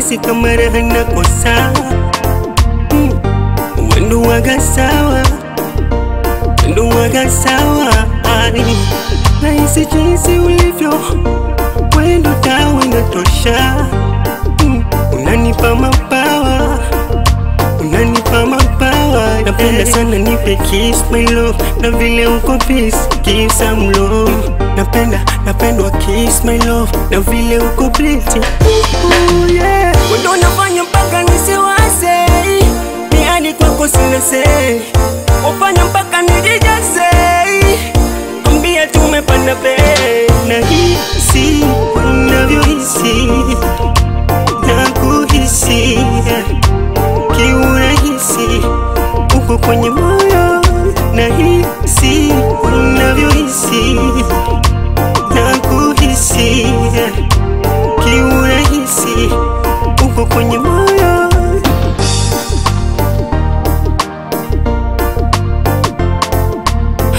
nahisi kama raha nakosa. Wendo waga sawa, wendo waga sawa. Nahisi jinsi ulivyo, wendo tawe natosha. Unanipa mabawa, unanipa mabawa. Napenda sana nipe kiss my love, na vile uko peace, give some love. Napendwa kiss my love, na vile uko pretty. Yeah. Wendo unafanya mpaka nisiwase, ni hadi kwako sina say. Ufanya mpaka nijijaze, ambia tumepanda bei. Nahisi unavyohisi, nakuhisi kiurahisi, uko kwenye moyo. Nahisi unavyohisi, nakuhisi kiurahisi, uko kwenye moyo.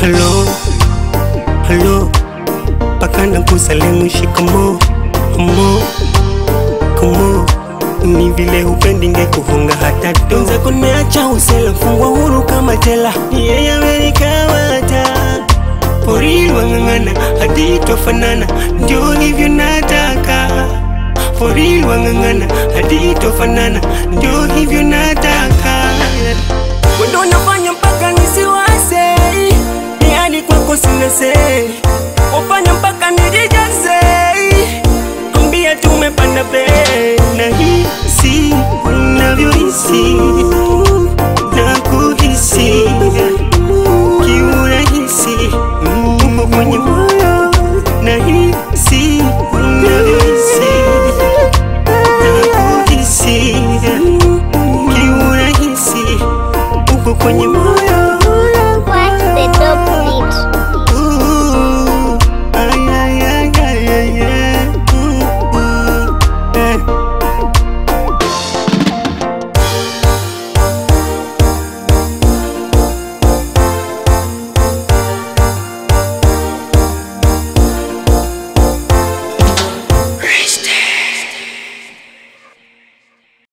Hello, hello, paka na kusalimu shikamo, amo, komo. Ni vile upendi ngekufunga hata do. Unza kuneacha usela, fungwa huru kama jela. Yeye amerikawata, pori wangangana, hadi tofanana. Ndio hivyo nataka, pori wangangana, hadi tofanana. Ndio hivyo nataka. Wendo nafanya mpaka nisiwase, ni hadi kwako sina say. Ufanya mpaka nijijaze, ambia tumepanda bei. Nahisi unavyohisi, nakuhisi kiurahisi, uko kwenye